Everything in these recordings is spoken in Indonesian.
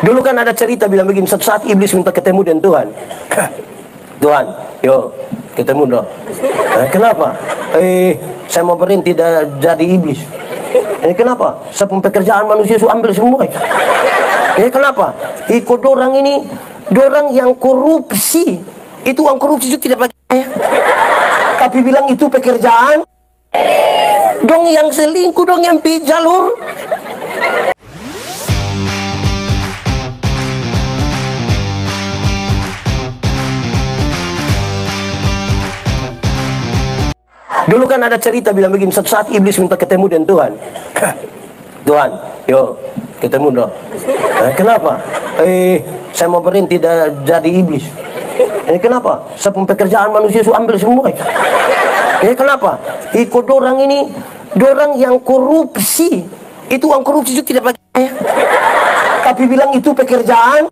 Dulu kan ada cerita bilang begini, suatu saat iblis minta ketemu dengan Tuhan. Tuhan, yuk ketemu dong. Kenapa? Saya mau berhenti jadi iblis. Kenapa? Sepun pekerjaan manusia saya ambil semua. Kenapa? Ikut dorang ini, dorang yang korupsi. Itu uang korupsi itu tidak bagi saya. Tapi bilang itu pekerjaan. Dong yang selingkuh, dong yang pi jalur. Dulu kan ada cerita bilang begini, suatu saat iblis minta ketemu dengan Tuhan. Tuhan, yuk ketemu dong. Kenapa? Saya mau berhenti jadi iblis. Kenapa? Sepun pekerjaan manusia saya ambil semua. Kenapa? Ikut dorang ini, dorang yang korupsi. Itu uang korupsi itu tidak bagi saya. Tapi bilang itu pekerjaan.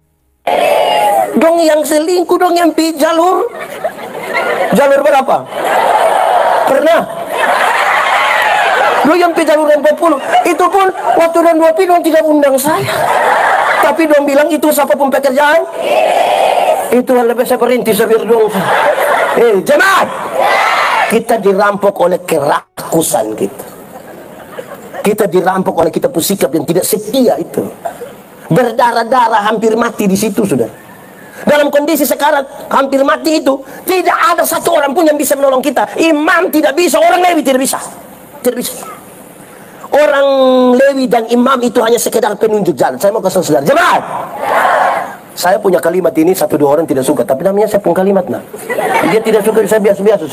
Dong yang selingkuh, dong yang pi jalur. Jalur berapa? Pernah? Lo yang pi jalur 40. Itu pun waktu don 2 dong tidak undang saya. Tapi dong bilang itu siapapun pekerjaan. Itu lebih saya berhenti sebir dong. Jemaat, kita dirampok oleh kerakusan kita. Kita dirampok oleh kita sikap yang tidak setia itu. Berdarah-darah hampir mati di situ sudah. Dalam kondisi sekarang hampir mati itu, tidak ada satu orang pun yang bisa menolong kita. Imam tidak bisa, orang Lewi tidak bisa. Tidak bisa. Orang Lewi dan imam itu hanya sekedar penunjuk jalan. Saya mau kasih saudara, jemaat. Saya punya kalimat ini, 1-2 orang tidak suka, tapi namanya saya punya kalimat. Nah, dia tidak suka, saya biasa-biasa.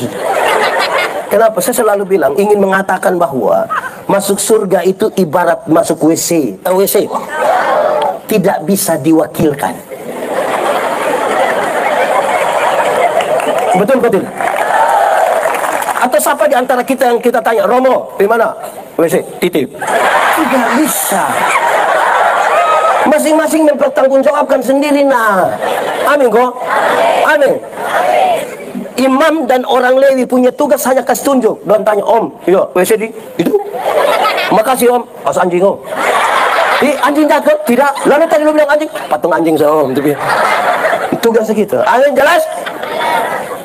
Kenapa? Saya selalu bilang, ingin mengatakan bahwa masuk surga itu ibarat masuk WC. WC tidak bisa diwakilkan. Betul, betul. Atau siapa di antara kita yang kita tanya, Romo, di mana? WC, titip. Tidak bisa. Masing-masing mempertanggungjawabkan sendiri, nah. Amin kok? Amin. Imam dan orang Lewi punya tugas hanya kasih tunjuk. Dan tanya, Om, iya, WC di itu? Makasih Om, pas anjing Om. Anjing jatuh? Tidak. Lalu tadi lu bilang anjing, patung anjing saya Om. Tugas segitu. Amin, jelas?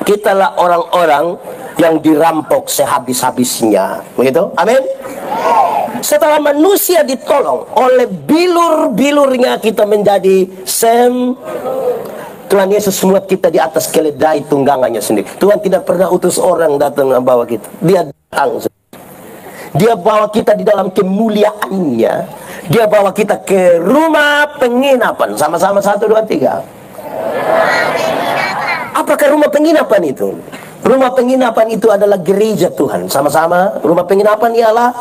Kitalah orang-orang yang dirampok sehabis-habisnya. Begitu? Amin? Setelah manusia ditolong oleh bilur-bilurnya, kita menjadi Tuhan Yesus membuat kita di atas keledai tunggangannya sendiri. Tuhan tidak pernah utus orang datang membawa kita. Dia datang. Dia bawa kita di dalam kemuliaannya. Dia bawa kita ke rumah penginapan. Sama-sama 1, 2, 3. Apakah rumah penginapan itu? Rumah penginapan itu adalah gereja Tuhan. Sama-sama, rumah penginapan ialah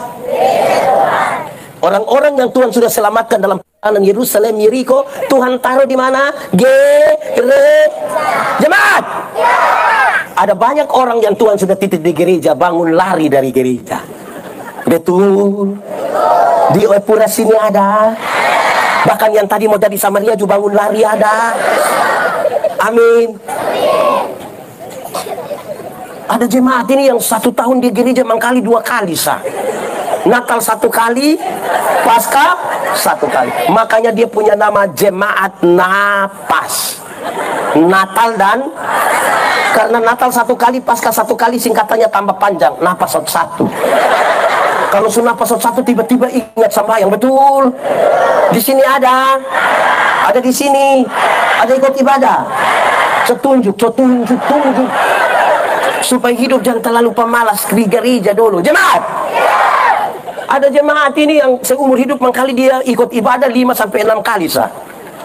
orang-orang yang Tuhan sudah selamatkan dalam perjalanan Yerusalem, Yeriko. Tuhan taruh di mana? Jemaat. Ada banyak orang yang Tuhan sudah titip di gereja, bangun lari dari gereja. Betul. Di Epura sini ada. Bahkan yang tadi mau jadi Samaria juga bangun lari ada. Amin. Ada jemaat ini yang 1 tahun di gereja mangkali 2 kali sah. Natal 1 kali, Paskah 1 kali. Makanya dia punya nama jemaat napas. Natal dan karena Natal 1 kali, Paskah 1 kali, singkatannya tambah panjang, napas 1. Kalau sudah napas 1 tiba-tiba ingat sama yang betul. Di sini ada di sini, ada ikut ibadah. Tunjuk. Supaya hidup jangan terlalu pemalas di gereja dulu. Jemaat. Ada jemaat ini yang seumur hidup mangkali dia ikut ibadah 5-6 kali sah.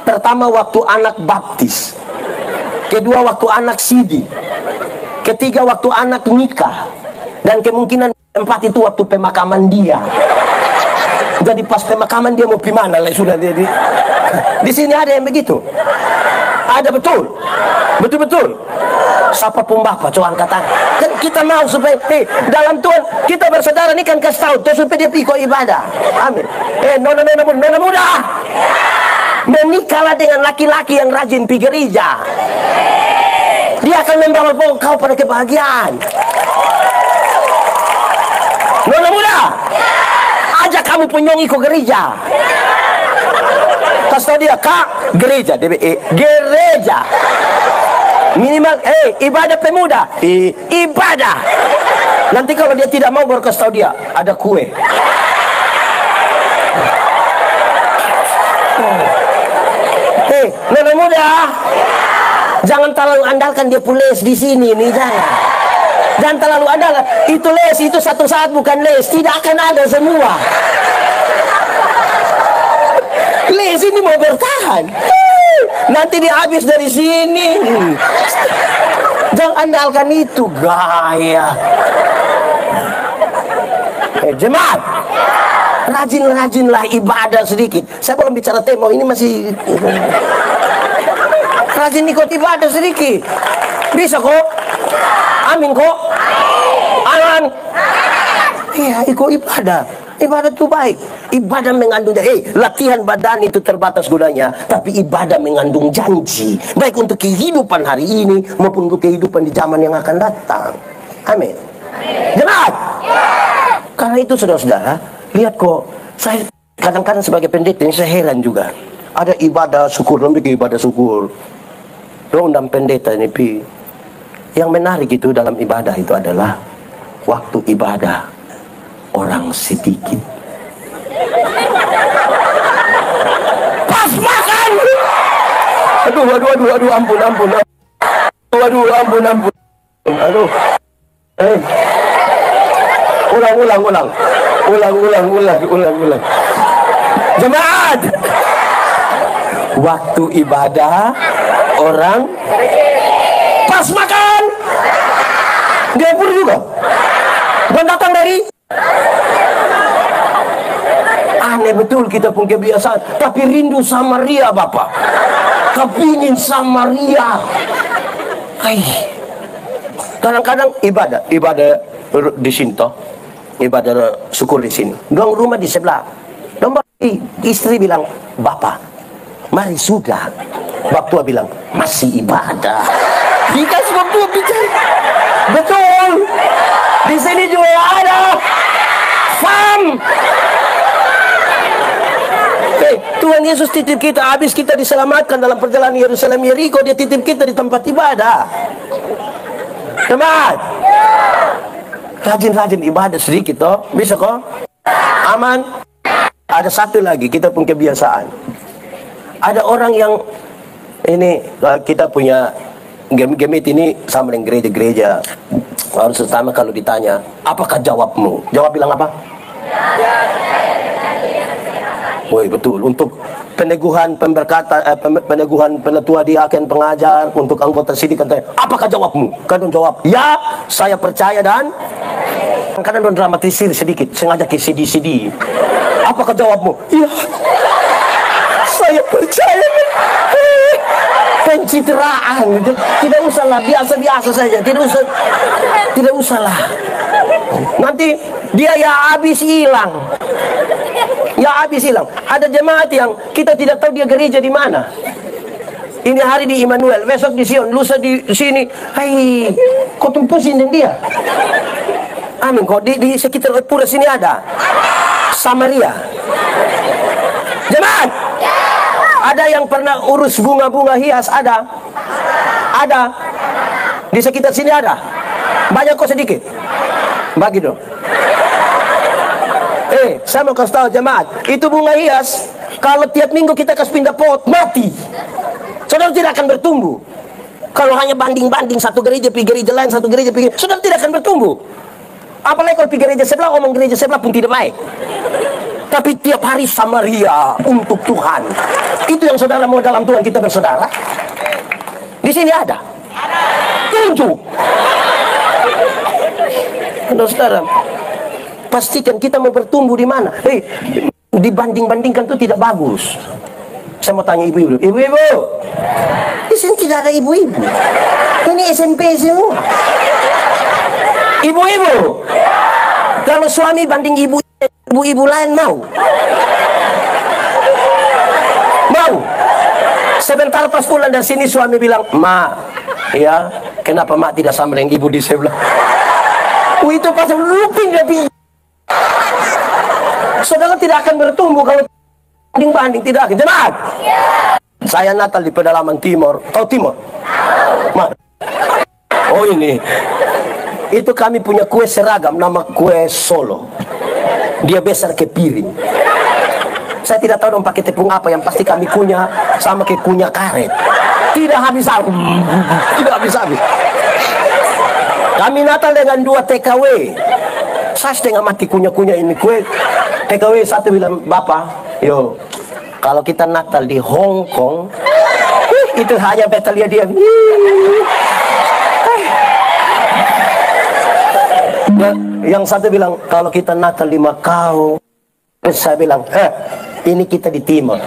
Pertama waktu anak baptis. Kedua waktu anak sidi. Ketiga waktu anak nikah. Dan kemungkinan 4 itu waktu pemakaman dia. Jadi pas pemakaman dia mau gimana lah sudah dia di sini ada yang begitu. Ada betul. Siapa pun bapak coba angkat tangan. Kan kita mau supaya dalam Tuhan kita bersaudara ini kan kasih tahu supaya dia ikut ibadah. Amin. Nona muda. Menikahlah dengan laki-laki yang rajin pergi gereja. Dia akan membawa kau pada kebahagiaan. Nona muda. Ajak kamu penyong ikut gereja. Kasih tau dia, Kak, gereja, gereja. Minimal, ibadah pemuda, ibadah. Nanti kalau dia tidak mau, baru kasih tau dia, ada kue. Nenek muda, jangan terlalu andalkan dia pun les di sini nih, jangan terlalu andalkan. Itu les, itu satu saat bukan les, tidak akan ada semua. Les ini mau bertahan, nanti dia habis dari sini. Jangan andalkan itu gaya. Jemaat, rajin-rajinlah ibadah sedikit. Saya belum bicara tema ini, masih rajin ikut ibadah sedikit. Bisa kok? Amin kok? Aman? Iya, ikut ibadah. Ibadah itu baik. Ibadah mengandung latihan badan itu terbatas gunanya, tapi ibadah mengandung janji, baik untuk kehidupan hari ini maupun untuk kehidupan di zaman yang akan datang. Amin. Jemaat. Karena itu saudara-saudara, lihat kok, saya kadang-kadang sebagai pendeta ini saya heran juga. Ada ibadah syukur, lebih ibadah syukur. Undang pendeta ini, yang menarik itu dalam ibadah itu adalah waktu ibadah orang sedikit. Pas makan. Aduh, ampun. Ampun. Aduh. Ulang. Jemaat. Waktu ibadah orang pas makan. Dia pun juga. Dan datang dari aneh betul kita pun kebiasaan, tapi rindu Samaria Bapak. Kepingin Samaria. Kadang-kadang ibadah di sini toh, ibadah syukur di sini. Dong rumah di sebelah. Dong istri bilang, Bapak, mari sudah. Bap tua bilang, masih ibadah. Kita sebab tua bicara. Betul. Di sini juga ada. Fam. Tuhan Yesus titip kita, habis kita diselamatkan dalam perjalanan Yerusalem Yeriko, dia titip kita di tempat ibadah. Teman, rajin-rajin ibadah sedikit toh, bisa kok? Aman. Ada satu lagi, kita pun kebiasaan. Ada orang yang ini kita punya gemit ini sama dengan gereja-gereja. Harus pertama kalau ditanya, apakah jawabmu? Jawab bilang apa? Woi betul, untuk peneguhan pemberkatan, peneguhan penetua diaken pengajar, untuk anggota sidik katanya, apakah jawabmu? Kadang jawab, ya saya percaya dan kadang dramatisir sedikit, sengaja ke CD. Apakah jawabmu? Ya saya percaya. Pencitraan, tidak usahlah, biasa-biasa saja, tidak usahlah. Nanti dia ya habis hilang. Ada jemaat yang kita tidak tahu dia gereja di mana. Ini hari di Immanuel, besok di Sion, lusa di sini. Hai, kau tumpusin dia. Amin, kok di sekitar Pura sini ada Samaria. Jemaat, ada yang pernah urus bunga-bunga hias? Ada di sekitar sini ada. Banyak kok sedikit. Bagi dong. Saya mau kasih tahu jemaat, itu bunga hias kalau tiap minggu kita kasih pindah pot, mati. Saudara tidak akan bertumbuh. Kalau hanya banding-banding satu gereja pergi gereja lain, satu gereja pergi, saudara tidak akan bertumbuh. Apalagi kalau pergi gereja sebelah, ngomong gereja sebelah pun tidak baik. Tapi tiap hari Samaria untuk Tuhan. Itu yang saudara mau dalam Tuhan kita bersaudara. Di sini ada. Tunjuk. Saudara, pastikan kita mau bertumbuh di mana. Dibanding-bandingkan itu tidak bagus. Saya mau tanya ibu-ibu. Ibu-ibu, di sini tidak ada ibu-ibu. Ini SMP semua. Ibu-ibu, kalau suami banding ibu-ibu lain mau? Sebentar pas pulang dari sini suami bilang, Ma, ya, kenapa Ma tidak sama dengan ibu di sebelah? Itu pasal lupin lebih. Saudara tidak akan bertumbuh kalau banding tidak akan. Jemaat, saya Natal di pedalaman timur. Tahu timur? Oh ini. Itu kami punya kue seragam, nama kue Solo. Dia besar ke piring. Saya tidak tahu dong pakai tepung apa, yang pasti kami kunyah sama kayak kunyah karet. Tidak habis-habis. Tidak habis-habis. Kami Natal dengan 2 TKW. Saya setengah mati kunyah-kunyah ini kue. TKW satu bilang, Bapak, yo, kalau kita Natal di Hong Kong, itu hanya Betalia dia. Yang satu bilang, kalau kita Natal di Macau. Saya bilang, ini kita di timur.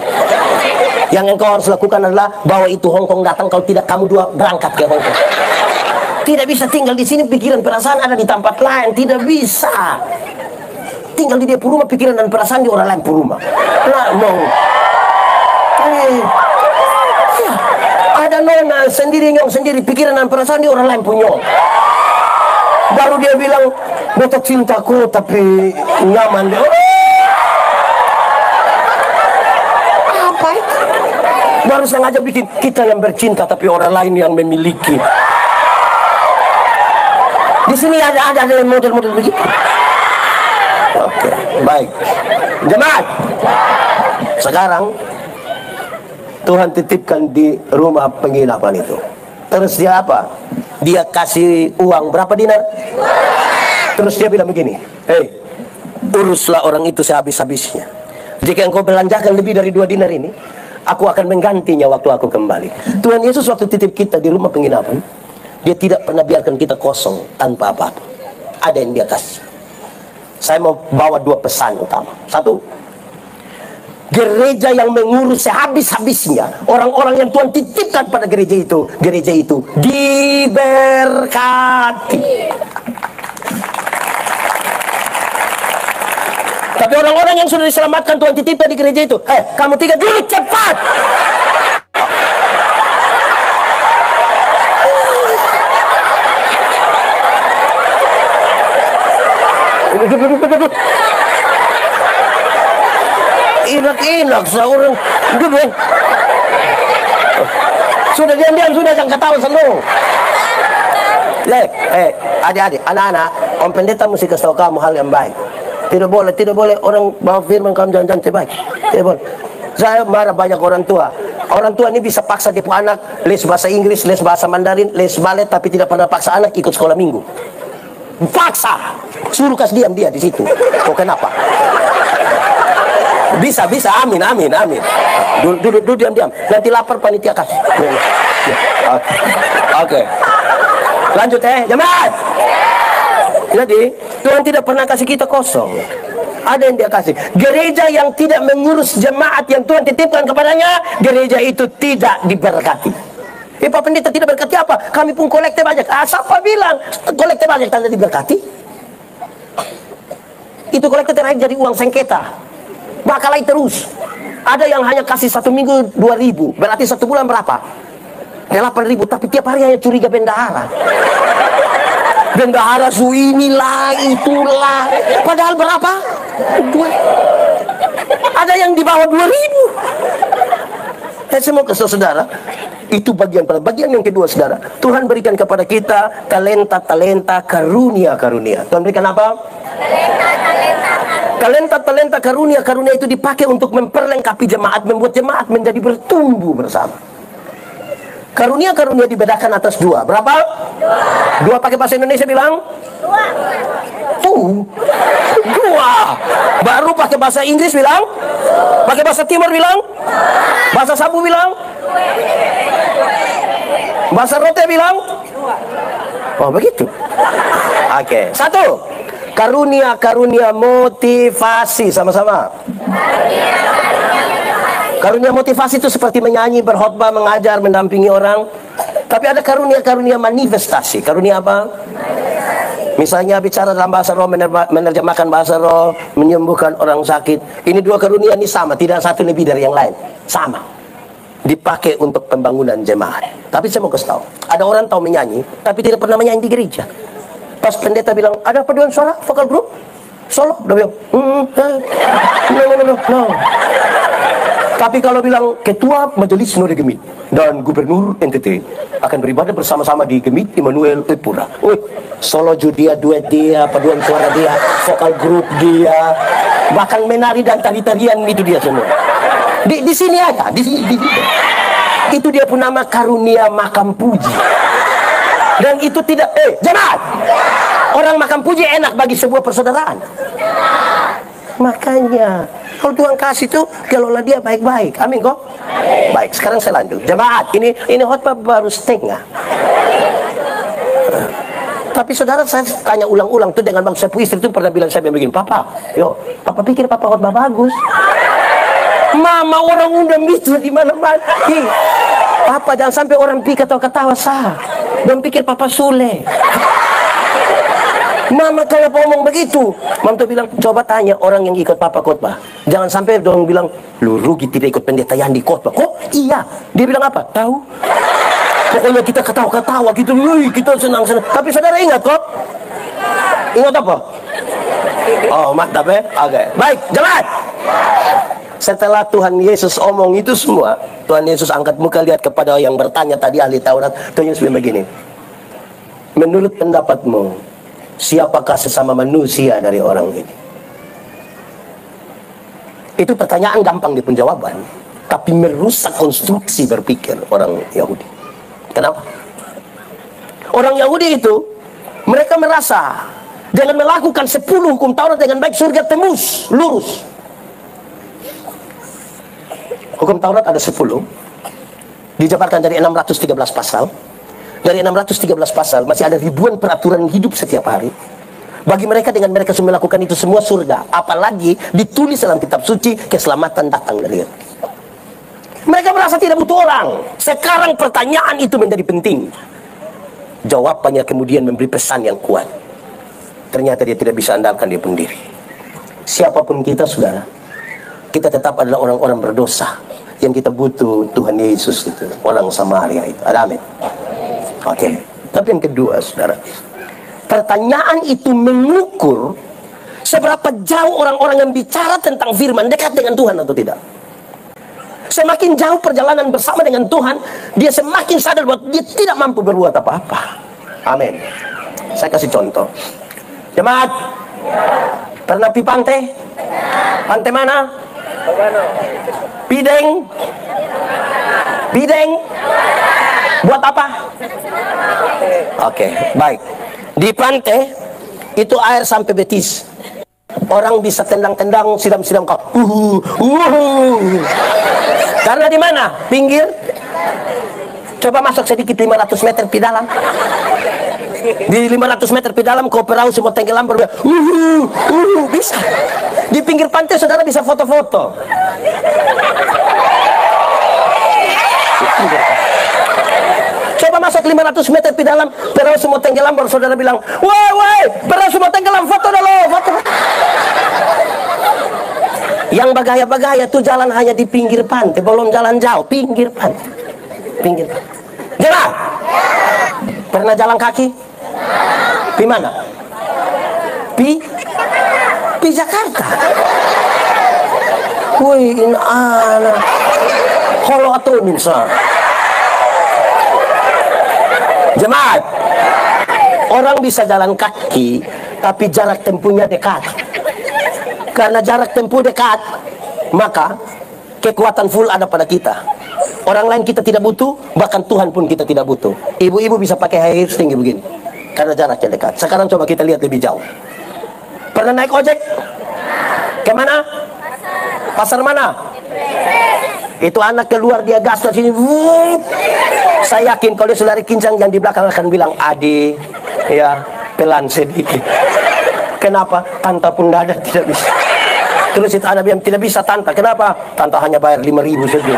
Yang engkau harus lakukan adalah bawa itu Hong Kong datang, kalau tidak kamu dua berangkat ke Hong Kong. Tidak bisa tinggal di sini, pikiran perasaan ada di tempat lain. Tidak bisa. Tinggal di dia rumah, pikiran dan perasaan di orang lain rumah. Nah, mau. Ya, ada nona sendiri, nyong sendiri, pikiran dan perasaan di orang lain punya. Baru dia bilang, beta cintaku tapi nyaman dia. Apa itu? Baru sengaja bikin kita yang bercinta tapi orang lain yang memiliki. Di sini ada model-model begitu. Oke, baik. Jemaat, sekarang Tuhan titipkan di rumah penginapan itu. Terus dia apa? Dia kasih uang berapa dinar? Terus dia bilang begini, uruslah orang itu sehabis-habisnya. Jika engkau belanjakan lebih dari 2 dinar ini, aku akan menggantinya waktu aku kembali. Tuhan Yesus waktu titip kita di rumah penginapan, dia tidak pernah biarkan kita kosong tanpa apa-apa. Ada yang dia kasih. Saya mau bawa 2 pesan utama. Satu, gereja yang mengurus sehabis-habisnya, orang-orang yang Tuhan titipkan pada gereja itu diberkati. Tapi orang-orang yang sudah diselamatkan Tuhan titipkan di gereja itu, kamu 3 dulu cepat. Enak-enak seorang duduk. Sudah diam-diam, sudah jangan ketawa selalu. Adik-adik, anak-anak, Om Pendeta mesti kasih tahu kamu hal yang baik. Tidak boleh orang bawa firman kamu jangan terbaik. Tidak boleh. Saya marah banyak orang tua. Orang tua ini bisa paksa dia anak les bahasa Inggris, les bahasa Mandarin, les balet, tapi tidak pernah paksa anak ikut sekolah minggu. Paksa, suruh kasih diam dia di situ. Oh kenapa? Bisa, amin. Duduk diam. Nanti lapar panitia kasih. Oke. Lanjut jemaat. Jadi Tuhan tidak pernah kasih kita kosong. Ada yang dia kasih. Gereja yang tidak mengurus jemaat yang Tuhan titipkan kepadanya, gereja itu tidak diberkati. Pak Pendeta tidak berkati apa? Kami pun kolektif banyak. Siapa bilang kolektif banyak tanda diberkati? Itu kolektif terakhir jadi uang sengketa. Bakalai terus. Ada yang hanya kasih 1 minggu 2.000, berarti 1 bulan berapa? 8.000, tapi tiap hari hanya curiga bendahara. Bendahara su inilah, itulah. Padahal berapa? 2. Ada yang di bawah 2.000. Saya mau kasih saudara, itu bagian yang kedua saudara. Tuhan berikan kepada kita talenta, karunia. Tuhan berikan apa? Talenta, karunia itu dipakai untuk memperlengkapi jemaat, membuat jemaat menjadi bertumbuh bersama. Karunia dibedakan atas 2. Berapa? 2 pakai bahasa Indonesia bilang? 2. Baru pakai bahasa Inggris bilang? Pakai bahasa Timur bilang? Bahasa Sabu bilang? Bahasa Rote bilang? Oh begitu. Oke. 1. Karunia motivasi. Sama-sama. Karunia motivasi itu seperti menyanyi, berkhotbah, mengajar, mendampingi orang. Tapi ada karunia manifestasi. Karunia apa? Misalnya bicara dalam bahasa roh, menerjemahkan bahasa roh, menyembuhkan orang sakit. Ini 2 karunia ini sama, tidak satu lebih dari yang lain. Sama. Dipakai untuk pembangunan jemaat. Tapi saya mau kasih tahu, ada orang tahu menyanyi, tapi tidak pernah menyanyi di gereja. Pas pendeta bilang, ada paduan suara, vokal group? Solo, dia bilang, no. Tapi kalau bilang ketua majelis Node Gemit dan gubernur NTT akan beribadah bersama-sama di Gemit Immanuel Pura. Solo dia, duet dia, paduan suara dia, vokal grup dia, bahkan menari dan tari-tarian itu dia semua. Di sini aja, di sini. Itu dia pun nama karunia makam puji. Dan itu tidak, jemaat, orang makam puji enak bagi sebuah persaudaraan. Makanya kalau Tuhan kasih tuh, kelola dia baik-baik. Amin kok? Baik, sekarang saya lanjut. Jemaat, ini khotbah baru setengah. Tapi saudara, saya tanya ulang-ulang tuh dengan bang Sepu, istri itu pernah bilang saya begini, Papa pikir Papa khotbah bagus. Mama orang undang itu di mana-mana. Papa jangan sampai orang pikir ketawa-ketawa sah. Don't pikir Papa Sule. Mama kalau ngomong begitu, Mama tuh bilang, coba tanya orang yang ikut Papa khotbah. Jangan sampai dong bilang, lu rugi tidak ikut pendeta yang di khotbah. Kok iya? Dia bilang apa? Tahu? Pokoknya kita ketawa-ketawa gitu, kita senang-senang. Tapi saudara ingat kok? Ingat apa? Oh, mantap ya? Oke. Baik, jemaat. Setelah Tuhan Yesus omong itu semua, Tuhan Yesus angkat muka lihat kepada yang bertanya tadi, ahli Taurat. Tuhan Yesus bilang begini, menurut pendapatmu, siapakah sesama manusia dari orang ini? Itu pertanyaan gampang di penjawaban, tapi merusak konstruksi berpikir orang Yahudi. Kenapa? Orang Yahudi itu, mereka merasa dengan melakukan 10 hukum Taurat dengan baik, surga tembus, lurus. Hukum Taurat ada 10, dijabarkan dari 613 pasal. Dari 613 pasal masih ada ribuan peraturan hidup setiap hari. Bagi mereka, dengan mereka semua melakukan itu semua surga. Apalagi ditulis dalam kitab suci, keselamatan datang dari Allah. Mereka merasa tidak butuh orang. Sekarang pertanyaan itu menjadi penting. Jawabannya kemudian memberi pesan yang kuat. Ternyata dia tidak bisa andalkan dia sendiri. Siapapun kita, saudara, kita tetap adalah orang-orang berdosa. Yang kita butuh Tuhan Yesus itu, orang Samaria itu. Ada amin? Oke. Tapi yang kedua, saudara, pertanyaan itu mengukur seberapa jauh orang-orang yang bicara tentang firman dekat dengan Tuhan atau tidak. Semakin jauh perjalanan bersama dengan Tuhan, dia semakin sadar bahwa dia tidak mampu berbuat apa-apa. Amin. Saya kasih contoh. Jemaat, pernah pi pantai? Pantai mana? Pideng. Buat apa? Oke, baik. Di pantai itu air sampai betis. Orang bisa tendang-tendang, siram-siram kau. Karena di mana? Pinggir. Coba masuk sedikit 500 meter di dalam. Di 500 meter di dalam kau perahu semua tenggelam berbeda. Bisa. Di pinggir pantai saudara bisa foto-foto. Coba masuk 500 meter di dalam, perahu semua tenggelam, baru saudara bilang, woi, perahu semua tenggelam, foto dulu, foto. Yang bagaya-bagaya tuh jalan hanya di pinggir pantai, belum jalan jauh, pinggir pantai. Jalan. Pernah jalan kaki? Di mana? Di Jakarta. Woi, ini anak. Kalau atau misal. Jemaat, orang bisa jalan kaki, tapi jarak tempuhnya dekat. Karena jarak tempuh dekat, maka kekuatan full ada pada kita. Orang lain kita tidak butuh, bahkan Tuhan pun kita tidak butuh. Ibu-ibu bisa pakai high heels tinggi begini, karena jaraknya dekat. Sekarang coba kita lihat lebih jauh. Pernah naik ojek? Kemana? Pasar mana? Itu anak keluar, dia gas ke sini. Saya yakin kalau dia lari kincang, yang di belakang akan bilang, Adi, ya pelan sedikit. Kenapa? Tanta pun tidak ada, tidak bisa. Terus itu anak bilang, tidak bisa tanta. Kenapa? Tanta hanya bayar 5.000 saja.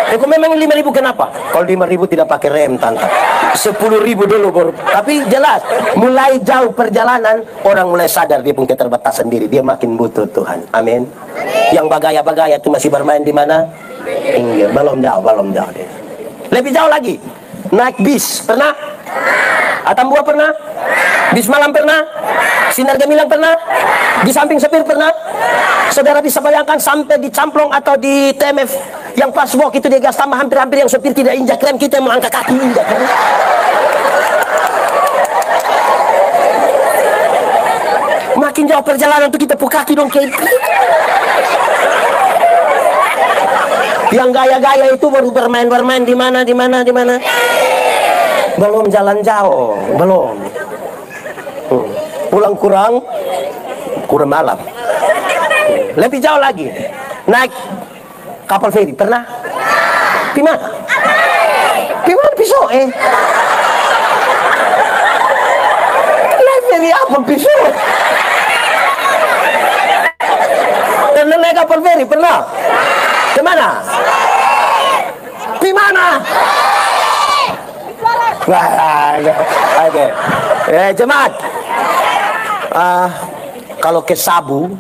Kok memang 5.000 kenapa? Kalau 5.000 tidak pakai rem tanta. 10.000 dulu baru. Tapi jelas, mulai jauh perjalanan, orang mulai sadar dia punya keterbatasan diri. Dia makin butuh Tuhan. Amin. Yang bagaya-bagaya itu masih bermain di mana? Pinggir. Belum jauh deh. Lebih jauh lagi, naik bis pernah? Atambua pernah? Bis malam pernah? Sinar Gemilang pernah? Di samping supir pernah? Saudara bisa bayangkan sampai di camplong atau di TMF yang pas walk itu dia gas tambah hampir-hampir yang supir tidak injak rem, kita mau angkat kaki injak rem. Makin jauh perjalanan tuh kita pukul kaki dong kayak yang gaya-gaya itu baru bermain-bermain di mana. Belum jalan jauh, belum. Pulang kurang malam. Lebih jauh lagi, naik kapal feri pernah? Gimana? Gimana pisau? Naik feri apa pisau? Pernah naik kapal feri pernah? Kemana? Gimana? Oke. Jemaat. Kalau ke Sabu,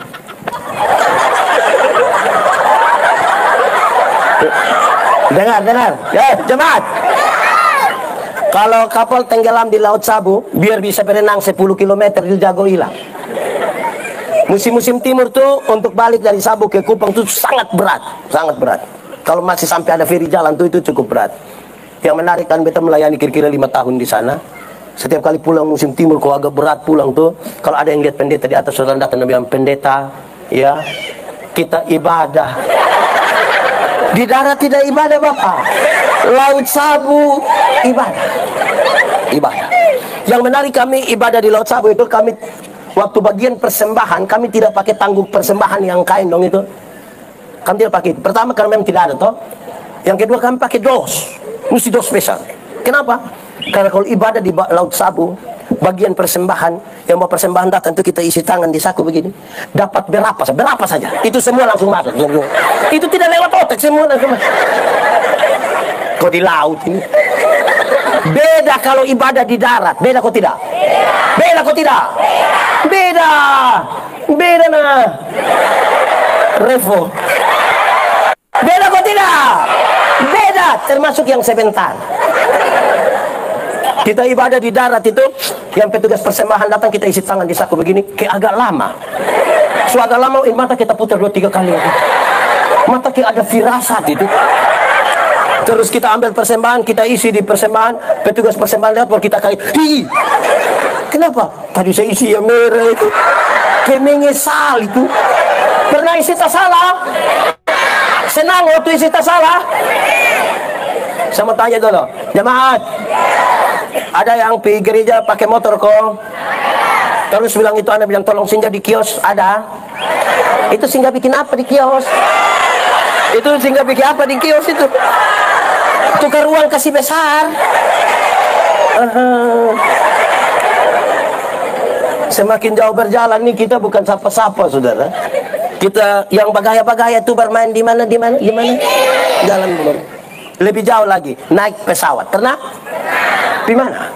dengar. Ya, jemaat. Kalau kapal tenggelam di Laut Sabu, biar bisa berenang 10 km di jago hilang. Musim-musim timur tuh untuk balik dari Sabu ke Kupang tuh sangat berat. Kalau masih sampai ada feri jalan tuh itu cukup berat. Yang menarik kan beta melayani kira-kira 5 tahun di sana. Setiap kali pulang musim timur kok agak berat pulang tuh, kalau ada yang lihat pendeta di atas saudara datang dan bilang, pendeta, ya kita ibadah. Di darat tidak ibadah Bapak. Laut Sabu ibadah. Yang menarik kami ibadah di Laut Sabu itu kami waktu bagian persembahan kami tidak pakai tanggung persembahan yang kain dong itu. Kami tidak pakai. Pertama karena memang tidak ada toh. Yang kedua kami pakai dos. Mesti dos spesial. Kenapa? Karena kalau ibadah di Laut Sabu, bagian persembahan, yang mau persembahan datang itu kita isi tangan di saku begini, dapat berapa saja, itu semua langsung masuk. Itu tidak lewat otak, semua langsung masuk. Kok di laut ini? Beda kalau ibadah di darat, beda kok tidak? Beda nah. Revo. Beda kok tidak? Beda, termasuk yang sebentar. Kita ibadah di darat itu, yang petugas persembahan datang kita isi tangan di saku begini, kayak agak lama. Agak lama, mata kita putar 2-3 kali. Mata kayak ada firasat itu. Terus kita ambil persembahan, kita isi di persembahan, petugas persembahan lihat baru kita kait. Kenapa? Tadi saya isi yang merah itu. Kayak mengesal itu. Pernah isi tak salah? Senang waktu isi tak salah? Saya mau tanya dulu, jemaat. Ada yang pergi gereja pakai motor kok? Terus bilang itu Anda bilang tolong singgah di kios, ada? Itu singgah bikin apa di kios? Itu? Tukar uang kasih besar. Semakin jauh berjalan nih kita bukan sapa-sapa saudara. Kita yang bagaya-bagaya tuh bermain di mana? Jalan belum. Lebih jauh lagi, naik pesawat. Pernah? Di mana?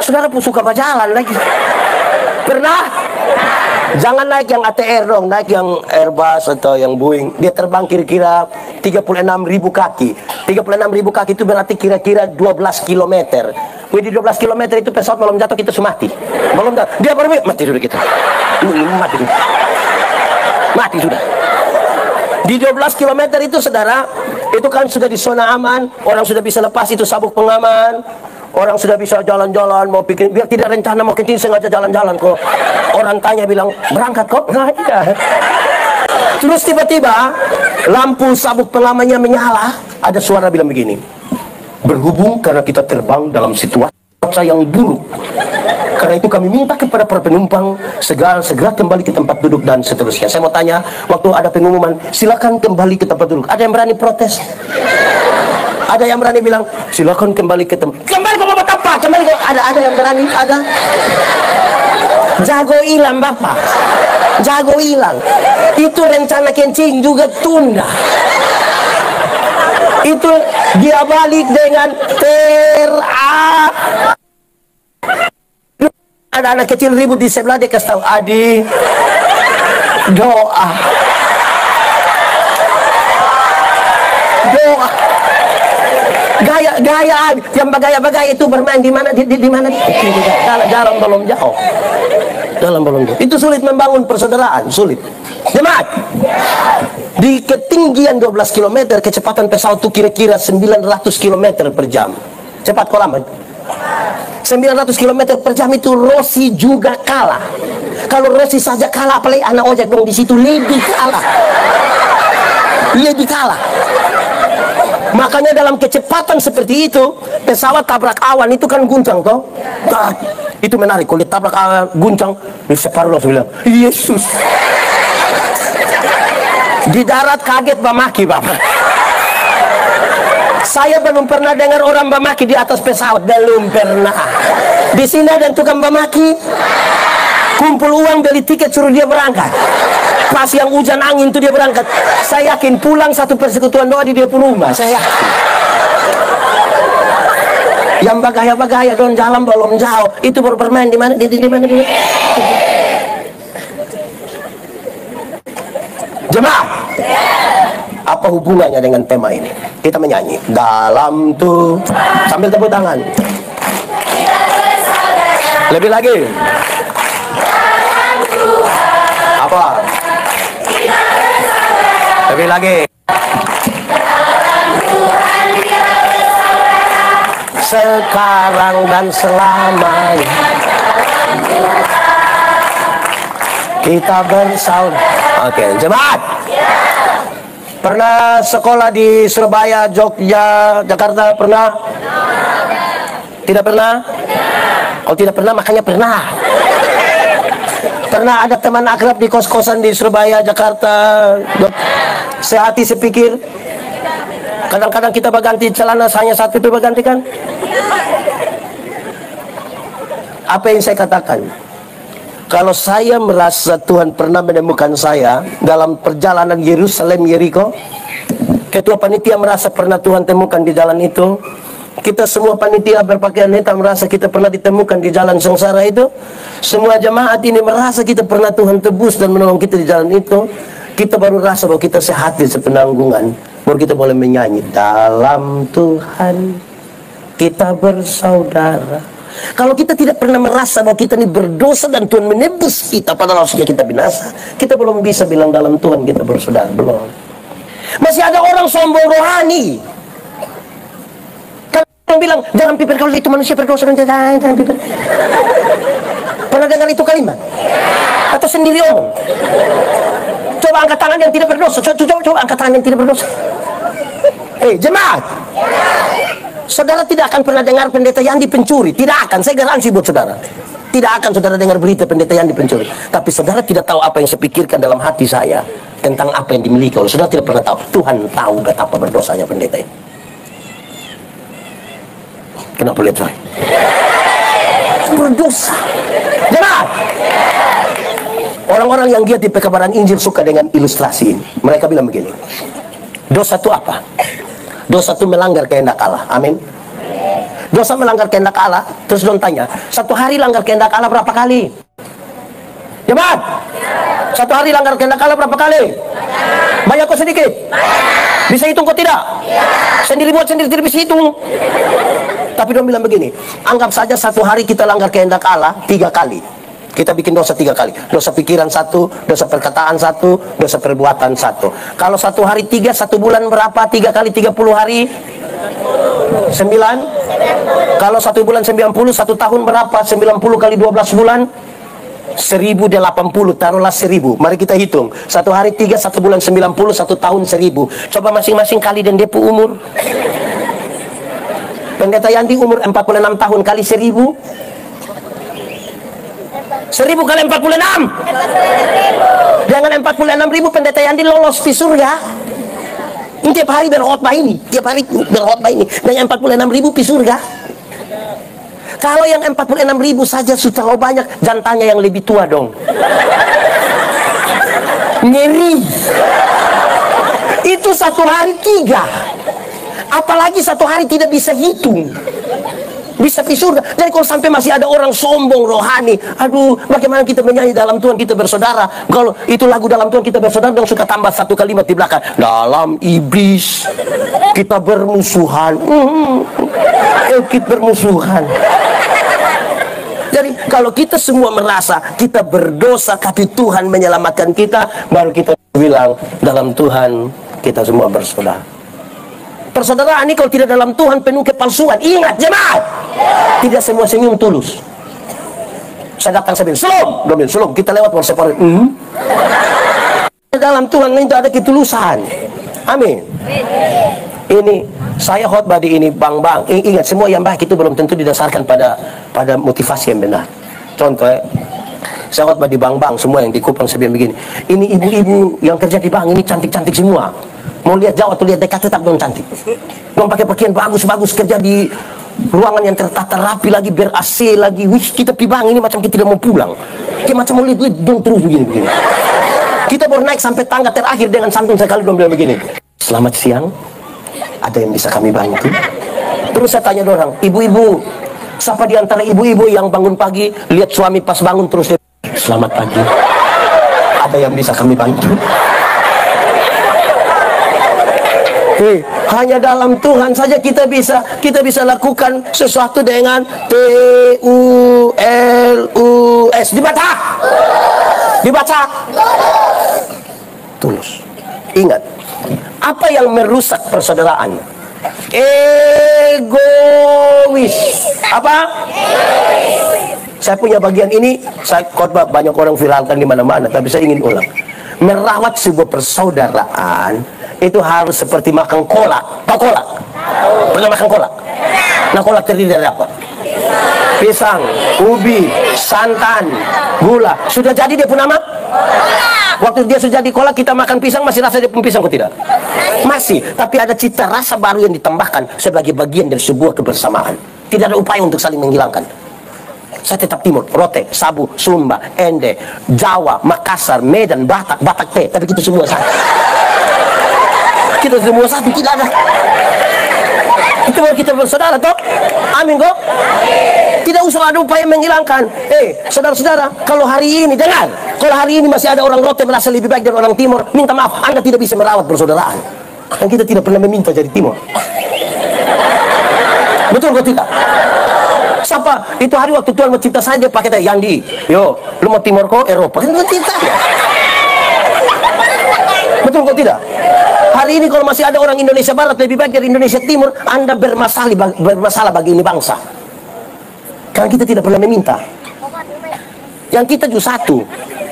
Saudara pun suka berjalan lagi. Pernah? Jangan naik yang ATR dong, naik yang Airbus atau yang Boeing. Dia terbang kira-kira 36.000 kaki. 36.000 kaki itu berarti kira-kira 12 km. Di 12 km itu pesawat belum jatuh kita sudah mati. Belum jatuh. Dia baru mati sudah kita. Mati sudah. Di 12 km itu saudara, itu kan sudah di zona aman, orang sudah bisa lepas itu sabuk pengaman, orang sudah bisa jalan-jalan, mau bikin, biar tidak rencana mau kencing sengaja jalan-jalan kok. Orang tanya bilang, berangkat kok? Nggak ada. Terus tiba-tiba, lampu sabuk pengamannya menyala, ada suara bilang begini, berhubung karena kita terbang dalam situasi yang buruk, karena itu kami minta kepada para penumpang segera kembali ke tempat duduk dan seterusnya. Saya mau tanya, waktu ada pengumuman silakan kembali ke tempat duduk, ada yang berani protes? Ada yang berani bilang silakan kembali ke tempat, kembali ke tempat, kembali ke, ada yang berani? Ada? Jago hilang Bapak, jago hilang. Itu rencana kencing juga tunda. Itu dia balik dengan ada anak kecil ribut di sebelah, dia kasih tahu, Adi doa gaya yang bagaya-bagaya itu bermain di mana? Di mana? Jalan belum jauh. Dalam balon Tuhan. Itu sulit membangun persaudaraan, sulit. Jemaat, di ketinggian 12 km, kecepatan pesawat itu kira-kira 900 km per jam. Cepat kok lambat? 900 km per jam itu Rossi juga kalah. Kalau Rossi saja kalah, apalagi anak ojek dong di situ lebih kalah. Lebih kalah. Makanya dalam kecepatan seperti itu, pesawat tabrak awan itu kan guncang toh. Nah, itu menarik. Kalau ditabrak awan guncang, separuh langsung bilang, Yesus. Di darat kaget bamaki bapak. Saya belum pernah dengar orang bamaki di atas pesawat, belum pernah. Di sini ada tukang bamaki, kumpul uang beli tiket suruh dia berangkat. Pas yang hujan angin itu dia berangkat. Saya yakin pulang satu persekutuan doa di dia pun rumah. Saya yakin. Yang bagaya-bagaya don jalan belum jauh, itu baru bermain di mana? Di mana? Jemaah, apa hubungannya dengan tema ini? Kita menyanyi dalam tuh sambil tepuk tangan. Lebih lagi. Apa? Lebih lagi. Sekarang dan selamanya kita bersaudara. Oke, jemaat. Pernah sekolah di Surabaya, Jogja, Jakarta? Pernah? Tidak pernah? Oh, tidak pernah, makanya pernah. Pernah ada teman akrab di kos-kosan di Surabaya, Jakarta? Sehati sepikir. Kadang-kadang kita berganti celana, hanya satu itu bergantikan. Apa yang saya katakan? Kalau saya merasa Tuhan pernah menemukan saya dalam perjalanan Yerusalem Yeriko, ketua panitia merasa pernah Tuhan temukan di jalan itu, kita semua panitia berpakaian hitam merasa kita pernah ditemukan di jalan sengsara itu, semua jemaat ini merasa kita pernah Tuhan tebus dan menolong kita di jalan itu, kita baru rasa bahwa kita sehati sepenanggungan, baru kita boleh menyanyi dalam Tuhan kita bersaudara. Kalau kita tidak pernah merasa bahwa kita ini berdosa dan Tuhan menebus kita, padahal harusnya kita binasa, kita belum bisa bilang dalam Tuhan kita bersaudara, belum. Masih ada orang sombong rohani. Kalau bilang jangan piper, kalau itu manusia berdosa, jangan piper. Pernah dengar itu kalimat? Atau sendiri omong? Coba angkat tangan yang tidak berdosa. Coba angkat tangan yang tidak berdosa. Jemaat, saudara tidak akan pernah dengar pendeta Yandi pencuri. Tidak akan, saya garansi buat saudara. Tidak akan saudara dengar berita pendeta Yandi pencuri. Tapi saudara tidak tahu apa yang saya pikirkan dalam hati saya tentang apa yang dimiliki. Kalau saudara tidak pernah tahu, Tuhan tahu betapa berdosanya pendeta ini. Kenapa lihat saya? Berdosa. Jemaat, orang-orang yang giat di pekabaran Injil suka dengan ilustrasi ini. Mereka bilang begini, dosa itu apa? Dosa itu melanggar kehendak Allah. Amin. Dosa melanggar kehendak Allah. Terus dong tanya, satu hari langgar kehendak Allah berapa kali? Jemaat, satu hari langgar kehendak Allah berapa kali? Banyak kok sedikit? Bisa hitung kok tidak? Sendiri buat sendiri tidak bisa hitung. Tapi dong bilang begini, anggap saja satu hari kita langgar kehendak Allah 3 kali. Kita bikin dosa 3 kali. Dosa pikiran 1, dosa perkataan 1, dosa perbuatan 1. Kalau satu hari 3, 1 bulan berapa? 3 kali 30 hari? 9. Kalau 1 bulan 90, 1 tahun berapa? 90 kali 12 bulan? 1080, taruhlah 1000. Mari kita hitung. 1 hari 3, 1 bulan 90, 1 tahun 1000. Coba masing-masing kali dan depu umur. Pendeta Yandi umur 46 tahun kali 1000. 1000 kali 46. Jangan 46.000 pendeta Yandi lolos di surga. Ini tiap hari berkhotbah ini. Tiap hari berkhotbah ini. Dan yang 46.000 di surga. Kalau yang 46.000 saja sudah terlalu banyak, jantannya yang lebih tua dong. Ngeri. Itu 1 hari 3. Apalagi 1 hari tidak bisa hitung. Bisa di surga. Jadi kalau sampai masih ada orang sombong rohani, aduh, bagaimana kita menyanyi dalam Tuhan kita bersaudara? Kalau itu lagu dalam Tuhan kita bersaudara, dong suka tambah 1 kalimat di belakang. Dalam iblis kita bermusuhan. Kita bermusuhan. Jadi Kalau kita semua merasa kita berdosa, tapi Tuhan menyelamatkan kita, baru kita bilang dalam Tuhan kita semua bersaudara. Persaudaraan ini kalau tidak dalam Tuhan penuh kepalsuan. Ingat jemaat, tidak semua senyum tulus. Saya datang saya bilang, "Shalom." Dia bilang, "Shalom." Kita lewat WhatsApp. Dalam Tuhan itu ada ketulusan. Amin. Ini saya khotbah di ini bang. Ingat, semua yang baik itu belum tentu didasarkan pada motivasi yang benar. Contoh, saya khotbah di bang, semua yang di Kupang saya bilang begini. Ini ibu-ibu yang kerja di bank ini cantik-cantik semua. Mau lihat jauh atau lihat dekat tetap dong cantik. Dong pakai pakaian bagus-bagus, kerja di ruangan yang tertata rapi lagi, ber-AC lagi. Wih, kita di bank ini macam kita tidak mau pulang. Kayak macam mau lihat dong terus begini. Kita baru naik sampai tangga terakhir dengan santun sekali dong bilang begini. "Selamat siang, ada yang bisa kami bantu?" Terus saya tanya orang, "Ibu-ibu, siapa di antara ibu-ibu yang bangun pagi lihat suami pas bangun terus dia, 'Selamat pagi, ada yang bisa kami bantu?'" Hanya dalam Tuhan saja kita bisa lakukan sesuatu dengan TULUS. Dibaca tulus. Ingat, apa yang merusak persaudaraan? Egois. Apa? Saya punya bagian ini, saya khotbah banyak orang viralkan di mana-mana, tapi saya ingin ulang. Merawat sebuah persaudaraan itu harus seperti makan kolak. Tahu kolak? Pernah makan kolak? Nah, kolak terdiri dari apa? Pisang, ubi, santan, gula. Sudah jadi dia pun nama? Waktu dia sudah jadi kolak, kita makan pisang, masih rasa dia pun pisang kok tidak? Masih, tapi ada cita rasa baru yang ditambahkan sebagai bagian dari sebuah kebersamaan. Tidak ada upaya untuk saling menghilangkan. Saya tetap Timur, Rote, Sabu, Sumba, Ende, Jawa, Makassar, Medan, Batak T, tapi kita semua satu. Kita semua satu, tidak ada. Itu baru kita bersaudara, toh? Amin, kok? Tidak usah ada upaya menghilangkan. Saudara-saudara, kalau hari ini, dengar, kalau hari ini masih ada orang Rote merasa lebih baik dari orang Timur, minta maaf, Anda tidak bisa merawat persaudaraan. Dan kita tidak pernah meminta jadi Timur. Betul kok tidak? Siapa? Itu hari waktu Tuhan mencipta saya, dia pakai Yandi. Yo, lu mau Timur kok Eropa? Kan mencipta. Betul kok tidak? Hari ini kalau masih ada orang Indonesia Barat lebih baik dari Indonesia Timur, Anda bermasalah bagi ini bangsa. Karena kita tidak pernah meminta. Yang kita juga satu.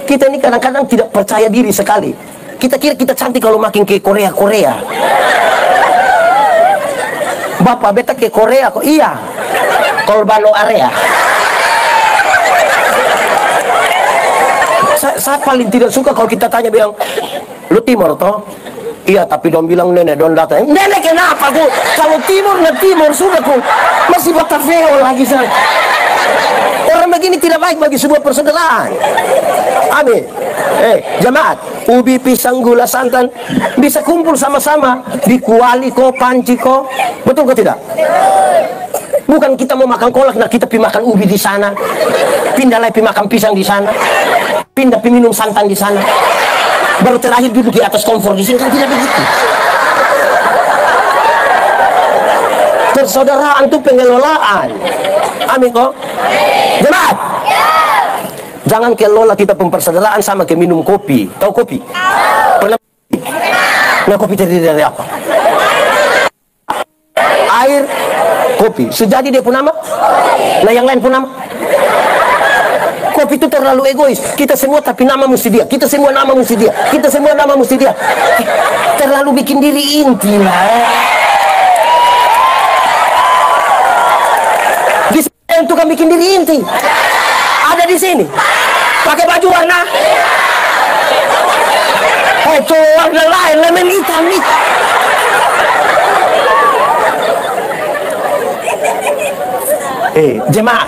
Kita ini kadang-kadang tidak percaya diri sekali. Kita kira kita cantik kalau makin ke Korea. Bapak beta ke Korea kok? Iya. Kolbano area. Saya paling tidak suka kalau kita tanya bilang, "Lu Timur toh?" "Iya, tapi dong bilang nenek don datang." "Nenek kenapa ku? Kalau Timur sudah ku masih Bataveo lagi saya." Orang begini tidak baik bagi sebuah persaudaraan. Amin. Jemaat, ubi, pisang, gula, santan bisa kumpul sama-sama di kuali ko, panci ko. Betul kok tidak? Bukan kita mau makan kolak, nah kita pergi makan ubi di sana, pindah lagi pergi makan pisang di sana, pindah pergi minum santan di sana, baru terakhir duduk di atas kompor di sini, kan tidak begitu. Persaudaraan itu pengelolaan. Amin kok. Jemaat, jangan kelola kita persaudaraan sama kayak minum kopi. Tahu kopi? Pernah? Nah, kopi terdiri dari apa? Air, kopi. Sejadi dia pun nama? Nah, yang lain pun nama? Kopi itu terlalu egois. Kita semua tapi nama mesti dia. Kita semua nama mesti dia. Kita semua nama mesti dia. Terlalu bikin diri inti lah. Di sini yang tukang bikin diri inti. Ada di sini. Pakai baju warna. Itu warna lain, lemon hitam nih. Jemaat.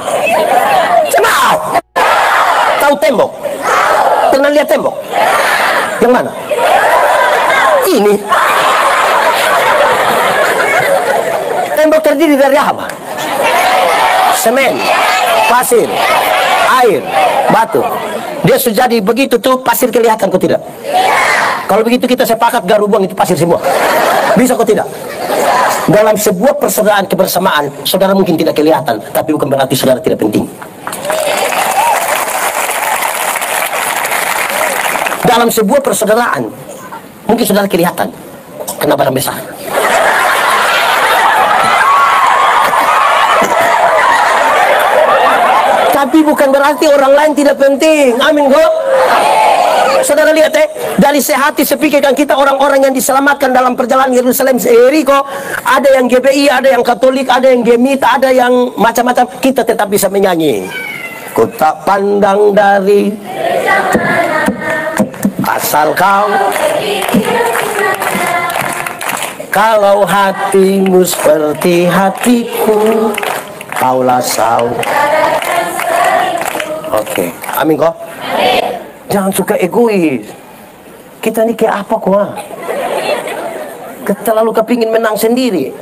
Tahu tembok? Pernah lihat tembok? Yang mana? Ini. Tembok terdiri dari apa? Semen, pasir, air, batu. Dia sudah jadi begitu tuh pasir kelihatan kok tidak? Kalau begitu kita sepakat garu buang itu pasir semua. Bisa kok tidak? Dalam sebuah persaudaraan kebersamaan, saudara mungkin tidak kelihatan, tapi bukan berarti saudara tidak penting. dalam sebuah persaudaraan. Mungkin saudara kelihatan kena barang besar. Tapi bukan berarti orang lain tidak penting. Amin kok. Saudara lihat dari sehati sepikirkan kita orang-orang yang diselamatkan dalam perjalanan Yerusalem Jericho. Ada yang GBI, ada yang Katolik, ada yang Gemita, ada yang macam-macam. Kita tetap bisa menyanyi. Ku tak pandang dari asal kau, kalau hatimu seperti hatiku, kaulah saudara. Oke, amin kok. Jangan suka egois. Kita ini kayak apa kok? Terlalu kepingin menang sendiri.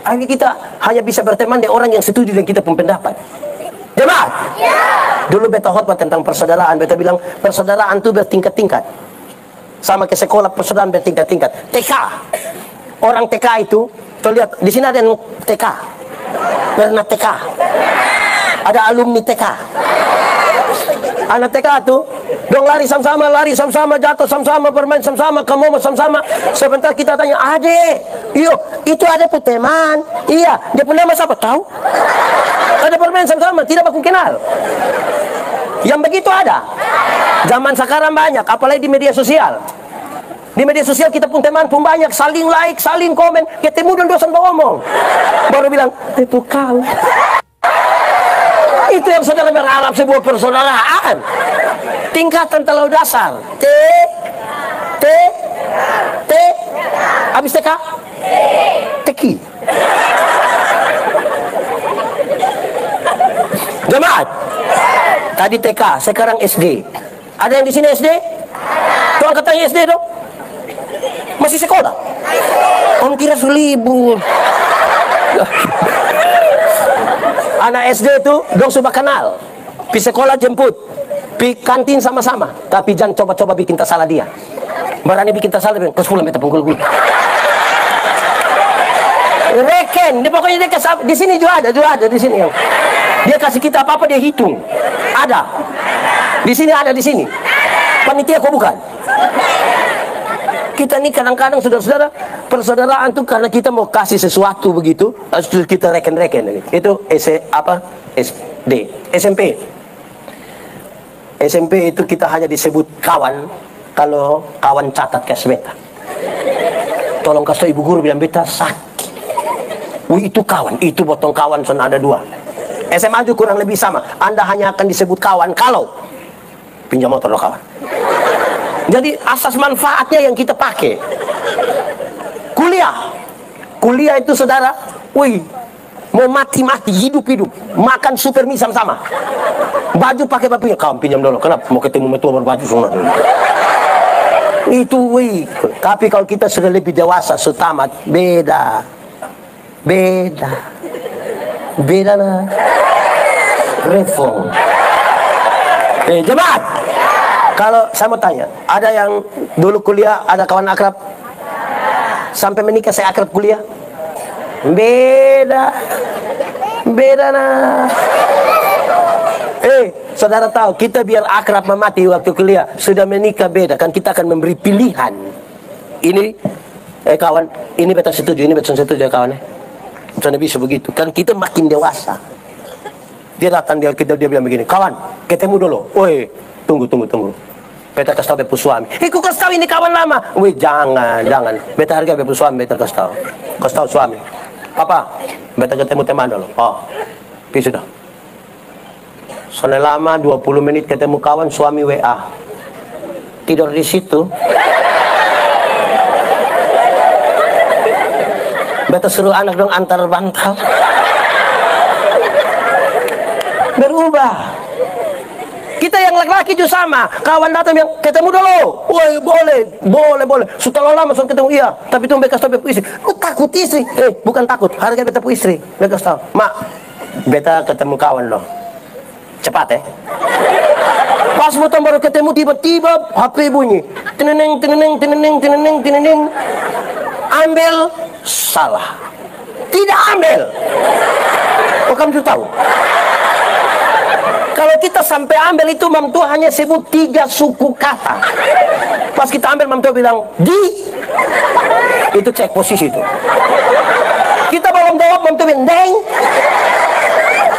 Akhirnya kita hanya bisa berteman dengan orang yang setuju dengan kita pun pendapat. Jemaat? Ya. Dulu beta khotbah tentang persaudaraan. Beta bilang persaudaraan itu bertingkat-tingkat. Sama ke sekolah persaudaraan bertingkat-tingkat. TK. Orang TK itu, tuh lihat di sini ada yang TK. Pernah TK. Ada alumni TK. Anak TK tuh dong lari sama-sama, jatuh sama-sama, bermain sama-sama, kamu sama-sama. Sebentar kita tanya, "Ade, iyo, itu ada teman." Iya, dia punya nama siapa? Tahu? Ada bermain sama-sama, tidak aku kenal. Yang begitu ada. Zaman sekarang banyak, apalagi di media sosial. Di media sosial kita pun teman pun banyak, saling like, saling komen, ketemu dan dosen ngomong. Baru bilang, "Itu kau." Itu yang saudara berharap sebuah persaudaraan. Tingkatan terlalu dasar. T. Habis TK? Teki. Jemaat. Tadi TK, sekarang SD. Ada yang di sini SD? Tuh angkatannya SD dong? Masih sekolah? Om kira libur. Anak SD itu dong sudah kenal. Pi sekolah jemput, pi kantin sama-sama. Tapi jangan coba-coba bikin tak salah dia. Berani bikin tak salah, terus pulang beta pukul gue. Reken, dia pokoknya dia kasih, di sini juga ada di sini. Dia kasih kita apa-apa dia hitung. Ada. Di sini ada di sini. Panitia kok bukan? Kita ini kadang-kadang saudara-saudara, persaudaraan tuh karena kita mau kasih sesuatu begitu, harus kita reken-reken. Itu SD, SMP. SMP itu kita hanya disebut kawan kalau kawan catat cash beta. Tolong kasih ibu guru bilang beta sakit. Wih itu kawan, itu potong kawan sana ada 2. SMA juga kurang lebih sama. Anda hanya akan disebut kawan kalau pinjam motor lo kawan. Jadi asas manfaatnya yang kita pakai. Kuliah itu saudara, wih, mau mati-mati, hidup-hidup, makan super mie sama-sama. Baju pakai bapunya, kawan pinjam dulu. Kenapa? Mau ketemu mertua berbaju semua. Itu wih. Tapi kalau kita sudah lebih dewasa, setamat, beda nah. Reform. Jemaat. Kalau saya mau tanya, ada yang dulu kuliah, ada kawan akrab? Sampai menikah saya akrab kuliah? Beda nah. Saudara tahu, kita biar akrab memati waktu kuliah, sudah menikah beda. Kan kita akan memberi pilihan. Ini, kawan, ini beta setuju, ini beta setuju ya kawan. Misalnya bisa begitu. Kan kita makin dewasa. Dia datang, dia bilang begini, kawan, ketemu dulu. Woi, tunggu. Beta kasih tahu bepu suami. Ku kasih tahu ini kawan lama. Wih, jangan. Beta harga bepu suami, beta kasih tahu suami. Papa, beta ketemu teman dulu. Oh, sudah. Selama 20 menit ketemu kawan, suami WA. Tidur di situ. Beta suruh anak dong antar bantal. Berubah. Kita yang laki-laki juga sama. Kawan datang yang ketemu dulu. Woi, boleh. Setelah lama sudah ketemu, iya. Tapi itu mereka stop istri. Lu takut istri? Bukan takut. Harga beta pu istri. Mereka tahu. Mak, beta ketemu kawan loh. Cepat Pas botol baru ketemu tiba-tiba HP bunyi. Teneneng. Ambil salah. Tidak ambil. Oh, kamu sudah tahu? Kalau kita sampai ambil itu, Mam Tua hanya sebut 3 suku kata. Pas kita ambil, Mam Tua bilang di, itu cek posisi itu. Kita belum jawab, Mam Tua bilang deng,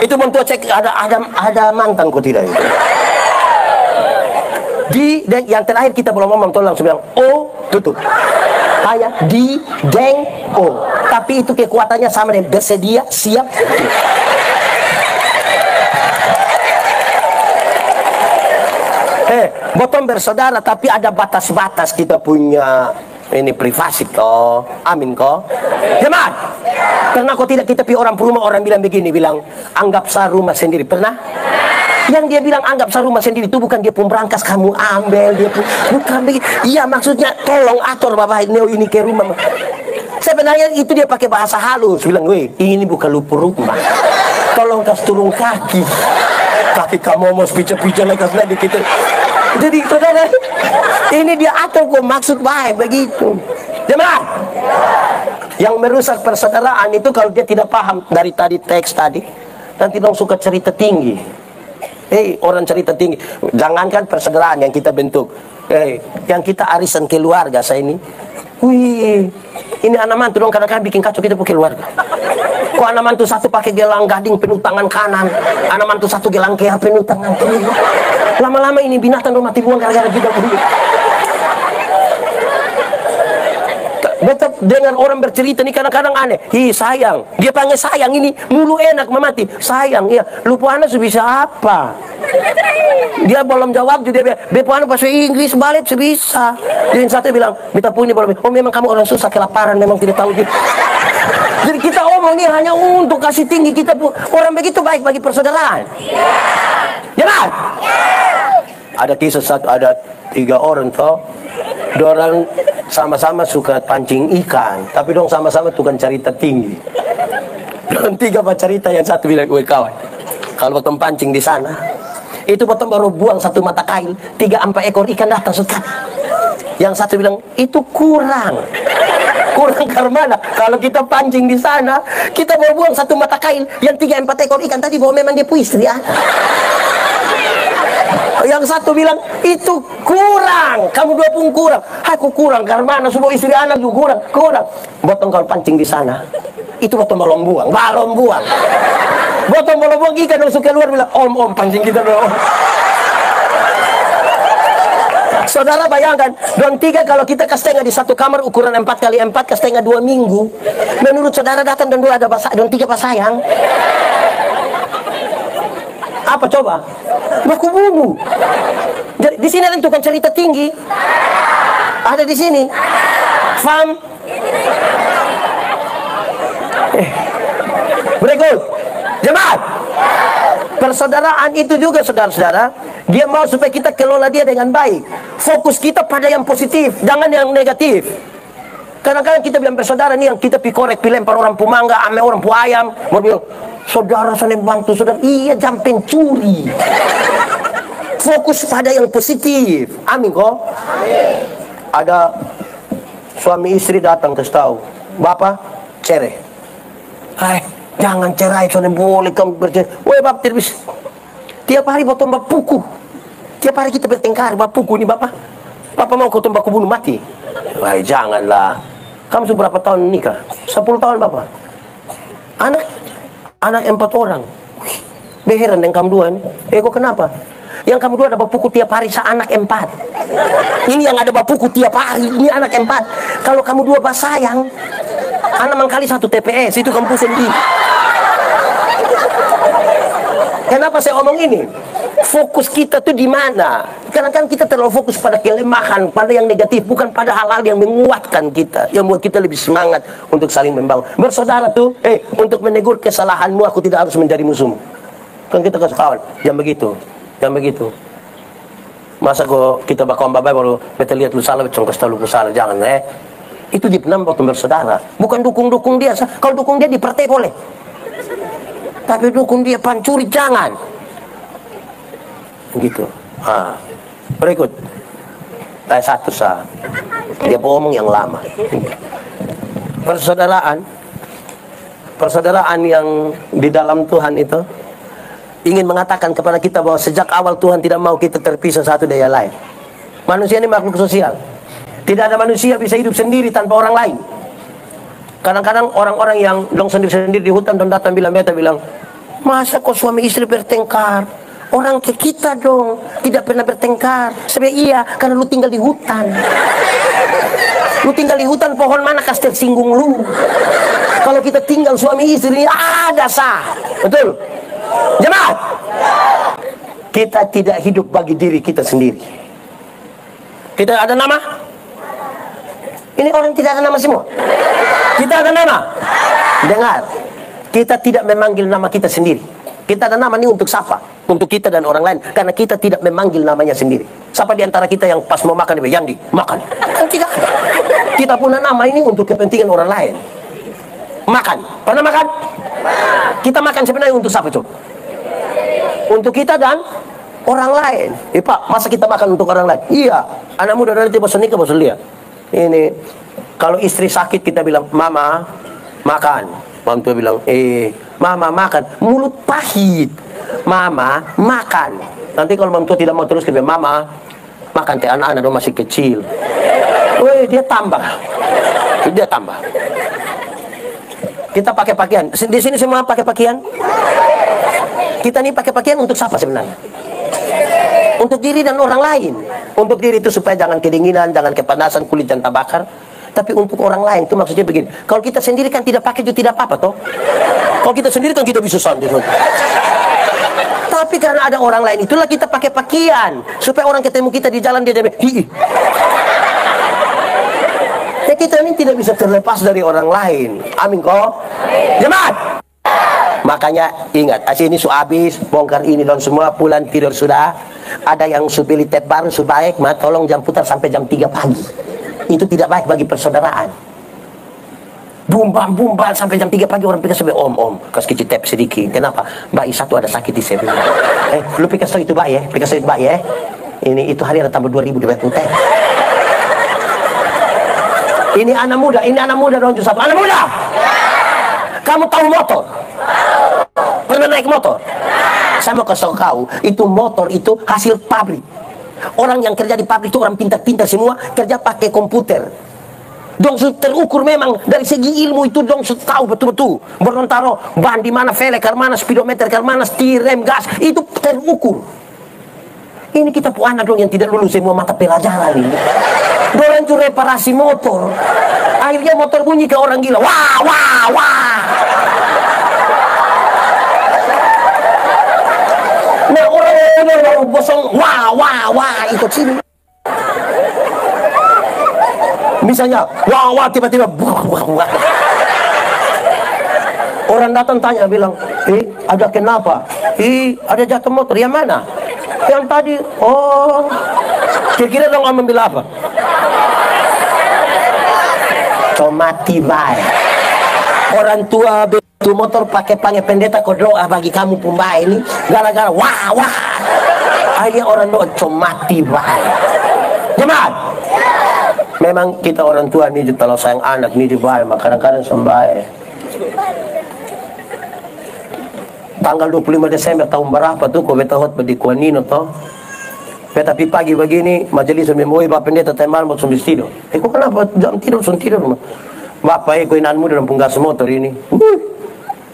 itu Mam Tua cek ada mantan kok tidak itu. Di, deng, yang terakhir kita belum ngomong, Mam Tua langsung bilang oh, tutup. Kayak di, deng, oh. Tapi itu kekuatannya sama dengan bersedia, siap. Botong bersaudara, tapi ada batas-batas kita punya ini privasi toh. Amin kok. Hemat. Pernah kok tidak kita pi orang rumah, orang bilang begini, bilang anggap sa rumah sendiri, pernah? Yang dia bilang anggap sa rumah sendiri itu bukan dia pemberangkas kamu ambil, dia bukan begitu. Iya, maksudnya tolong atur bapak ini ke rumah. Sebenarnya itu dia pakai bahasa halus, bilang, "Weh, ini bukan lupa rumah. Tolong kas turun kaki. Kaki kamu mau pica-pica lagi kas lagi gitu." Jadi saudara, ini dia atur kok, maksud baik begitu. Jemaat, yang merusak persaudaraan itu kalau dia tidak paham dari tadi teks tadi, nanti dong suka cerita tinggi. Orang cerita tinggi. Jangankan persaudaraan yang kita bentuk, yang kita arisan keluarga saya ini. Wih, ini anak mantu dong kadang-kadang bikin kacau kita punya keluarga. Kok anak mantu satu pakai gelang gading penuh tangan kanan, anak mantu satu gelang kea penuh tangan kiri. Lama-lama ini binatang udah mati buang gara-gara kita begini. Betul, dengan orang bercerita nih kadang-kadang aneh. Sayang, dia panggil sayang ini mulu enak memati. Sayang, iya. Lupa anak sebisa apa? Dia belum jawab juga dia. Bepo anak bahasa Inggris balik sebisa. Jadi satu bilang, "Beta punya belum." Oh, memang kamu orang susah kelaparan, memang tidak tahu gitu. Jadi kita omong ini hanya untuk kasih tinggi kita orang begitu baik bagi persaudaraan. Jelas? Ada kisah satu, ada 3 orang toh. 2 orang sama-sama suka pancing ikan, tapi dong sama-sama tukang cerita tinggi. Dan 3 cerita, yang satu bilang, "Woi kawan, kalau potong pancing di sana, itu potong baru buang 1 mata kail, 3-4 ekor ikan datang suka." Yang satu bilang, "Itu kurang karena mana? Kalau kita pancing di sana, kita mau buang 1 mata kail, yang 3-4 ekor ikan tadi bahwa memang dia punya istri ya." Yang satu bilang, "Itu kurang, kamu 2 pun kurang." "Aku kurang karena mana? Semua istri anak juga kurang. Botong kalau pancing di sana, itu botong balong buang. Botong balong buang ikan langsung keluar bilang, om pancing kita dong." Saudara bayangkan, don 3 kalau kita kastengah di satu kamar ukuran 4x4, kastengah 2 minggu. Menurut saudara datang dan 2 ada don 3 pasayang. Apa coba? Baku bumbu. Jadi di sini ada tukang cerita tinggi. Ada di sini. Faham? Berikut. Jemaat. Persaudaraan itu juga saudara-saudara, dia mau supaya kita kelola dia dengan baik. Fokus kita pada yang positif, jangan yang negatif. Kadang-kadang kita bilang bersaudara nih, yang kita pikorek, lempar orang pumangga, ame orang pu ayam, mau bilang, "Saudara saling bantu saudara." Iya, jam pencuri. Fokus pada yang positif. Amin kok. Ada suami istri datang ke tahu, "Bapak, cerai." Jangan cerai, soalnya boleh kamu bercerai. Woi bapak, tiap hari potong buku. Tiap hari kita bertengkar, buku nih bapak. Bapak mau kau tembak bunuh mati? Wah, janganlah. Kamu sudah berapa tahun nikah? 10 tahun bapak. Anak 4 orang. Beheran dengan kamu 2 ini. Kok kenapa? Yang kamu 2 ada buku tiap hari, anak 4. Ini yang ada buku tiap hari, ini anak 4. Kalau kamu 2 sayang, anak mangkali 1 TPS, itu kamu sendiri. Kenapa saya omong ini? Fokus kita tuh di mana? Kadang-kadang kita terlalu fokus pada kelemahan, pada yang negatif, bukan pada hal-hal yang menguatkan kita, yang membuat kita lebih semangat untuk saling membangun. Bersaudara tuh, untuk menegur kesalahanmu, aku tidak harus menjadi musuhmu. Kan kita kasih kawan, jangan begitu. Masa kok kita bakal babai baru kita lihat lu salah, cuma kasih tahu lu salah, jangan Itu dipendam waktu bersaudara, bukan dukung dia. Kalau dukung dia dipertek boleh, tapi dukung dia pancuri jangan. Gitu. Berikut. Ayat 1 sah. Dia ngomong yang lama. Persaudaraan yang di dalam Tuhan itu ingin mengatakan kepada kita bahwa sejak awal Tuhan tidak mau kita terpisah satu dari yang lain. Manusia ini makhluk sosial. Tidak ada manusia bisa hidup sendiri tanpa orang lain. Kadang-kadang orang-orang yang dong sendiri-sendiri di hutan dong datang bilang, beta bilang, masa kok suami istri bertengkar? Orang ke kita dong tidak pernah bertengkar. Sebenarnya iya, karena lu tinggal di hutan. Lu tinggal di hutan, pohon mana kas tersinggung lu? Kalau kita tinggal suami istri ada sah. Betul? Jemaat, kita tidak hidup bagi diri kita sendiri. Kita ada nama? Ini orang tidak ada nama semua. Kita ada nama. Dengar, kita tidak memanggil nama kita sendiri. Kita ada nama ini untuk siapa? Untuk kita dan orang lain. Karena kita tidak memanggil namanya sendiri. Siapa di antara kita yang pas mau makan, Yandi, makan? Kan tidak. Kita punya nama ini untuk kepentingan orang lain. Makan. Pernah makan? Kita makan sebenarnya untuk siapa, coba? Untuk kita dan orang lain. Pak, masa kita makan untuk orang lain? Iya. Anak muda nanti bosan nikah, bosan lihat. Ini, kalau istri sakit kita bilang, mama, makan. Orang tua bilang, mama makan. Mulut pahit. Mama makan. Nanti kalau orang tua tidak mau terus, kita bilang, mama makan. Anak-anak dong masih kecil. Weh, dia tambah. Dia tambah. Kita pakai pakaian. Di sini semua pakai pakaian. Kita ini pakai pakaian untuk siapa sebenarnya? Untuk diri dan orang lain. Untuk diri itu supaya jangan kedinginan, jangan kepanasan, kulit jangan terbakar. Tapi untuk orang lain itu maksudnya begini. Kalau kita sendiri kan tidak pakai juga tidak apa-apa toh. Kalau kita sendiri kan kita bisa sendiri. Tapi karena ada orang lain itulah kita pakai pakaian supaya orang ketemu kita di jalan dia jadi hi. Ya kita ini tidak bisa terlepas dari orang lain. Amin kok. Jemaat. Makanya ingat, ini sudah habis, bongkar ini dan semua, pulang tidur sudah. Ada yang beli tab baru baik, tolong jam putar sampai jam 3 pagi. Itu tidak baik bagi persaudaraan. Bumbal sampai jam 3 pagi orang pikir sampai om, kasih kecil tab sedikit. Kenapa? Bayi satu ada sakit di sini. Lu pikir itu bayi ya? Pikir itu bayi ya? Ini itu hari ada tambah 2.000 di batu teh. Ini anak muda dong Joseph. Anak muda. Kamu tahu motor? Pernah naik motor? Saya mau kasih kau, itu motor itu hasil pabrik. Orang yang kerja di pabrik itu orang pintar-pintar semua, kerja pakai komputer. Dong terukur memang dari segi ilmu itu dong tahu betul-betul. Bernontaro ban di mana, velg ke mana, speedometer ke mana, setir, rem, gas, itu terukur. Ini kita punya anak dong yang tidak lulus semua mata pelajaran ini. Dorang itu reparasi motor. Akhirnya motor bunyi ke orang gila. Wah, wah, wah. Nah orang yang bosong, wah, wah, wah, itu sini. Misalnya, wah, wah, tiba-tiba, wah, wah, wah. Orang datang tanya, bilang, ada kenapa? Ada jatuh motor, yang mana? Yang tadi, oh, kira-kira dong ambil apa? Mati baik. Orang tua betul motor pakai pendeta kau doa bagi kamu pembaik ini gara-gara wah wah. Akhirnya orang doa mati baik. Jemaat, memang kita orang tua nih kalau sayang anak nih baik, kadang-kadang sampai tanggal 25 Desember tahun berapa tuh kau beta hot di Kuanino toh. Tapi pagi begini majelis memoi bapak pendeta teman mau sumbis tidur. Kok kenapa jam tidur bapak kau inanmu dalam penggas motor ini.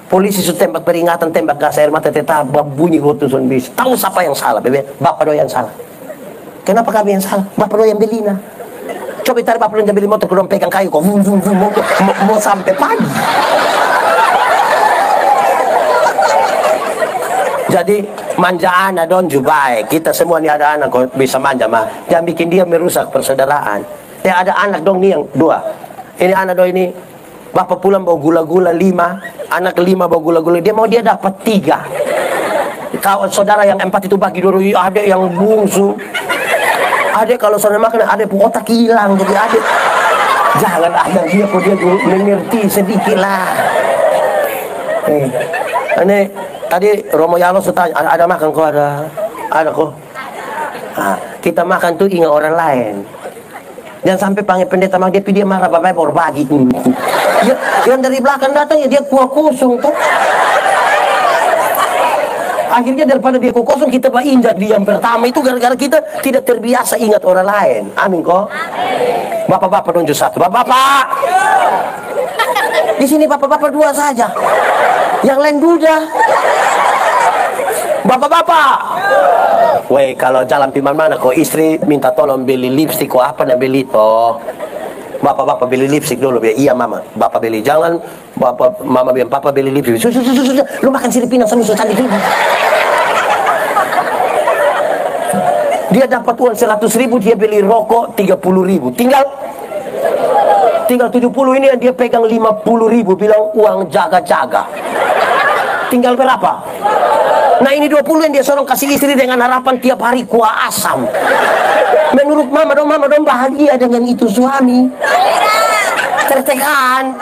Polisi sudah tembak peringatan, tembak gas air mata tetap bunyi waktu sumbis. Tahu siapa yang salah bebe? Bapak doa yang salah. Kenapa kami yang salah? Bapak doa yang belina. Coba tarik bapak yang beli motor kurang pegang kayu kok mau sampai pagi. Jadi manja anak don juga baik. Kita semua nih ada anak kok bisa manja mah. Jangan bikin dia merusak persaudaraan. Ya ada anak dong nih yang 2. Ini anak dong ini bapak pulang bawa gula-gula 5, anak 5 bawa gula-gula. Dia mau dia dapat 3. Kau saudara yang 4 itu bagi dulu. Ada yang bungsu. Ada kalau saudara makan ada otak hilang jadi ada. Jangan ada dia kok dia mengerti sedikit lah. Ini tadi Romo Yalo tanya, ada makan kok ada kok. Nah, kita makan tuh ingat orang lain. Jangan sampai panggil pendeta dia marah bapak baru bagi. Yang dari belakang datang ya dia kuah kosong tuh. Akhirnya daripada dia kosong, kita injak di yang pertama. Itu gara-gara kita tidak terbiasa ingat orang lain. Amin kok. Bapak-bapak tunjuk satu. Bapak-bapak. Di sini bapak-bapak dua saja. Yang lain duda. Bapak-bapak. Weh, kalau jalan di mana kok istri minta tolong beli lipstik kok apa nak beli toh. Bapak-bapak beli lipstik dulu biar iya mama. Bapak beli jangan bapak mama biar papa beli lipstik. Sudah. Lu makan sirip pinang sama susah dulu. Dia dapat uang 100.000, dia beli rokok 30.000. Tinggal 70 ini dia pegang 50.000, bilang uang jaga-jaga. Tinggal berapa? Nah ini 20 yang dia sorong kasih istri dengan harapan tiap hari kuah asam. Menurut mama dong bahagia dengan itu suami. Tertekan.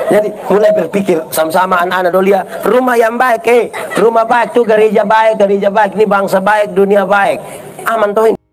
Jadi mulai berpikir sama-sama anak-anak dolia, rumah yang baik, rumah baik tuh gereja baik, ini bangsa baik, dunia baik. Aman toh ini.